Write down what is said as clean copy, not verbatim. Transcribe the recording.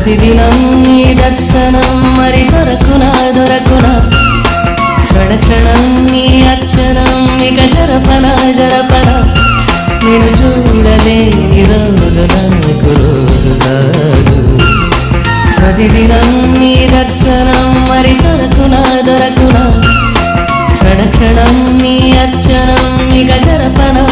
ప్రతిదినం నీ దర్శనం మరి దొరకునా దొరకునా క్షణ క్షణం నీ అర్చనం ఇక జరపనా జరపనా నేను చూడలేని రోజు నాకు రోజు కాదు ప్రతిదినం నీ దర్శనం మరి దొరకునా దొరకునా క్షణ క్షణం నీ అర్చనం ఇక జరపనా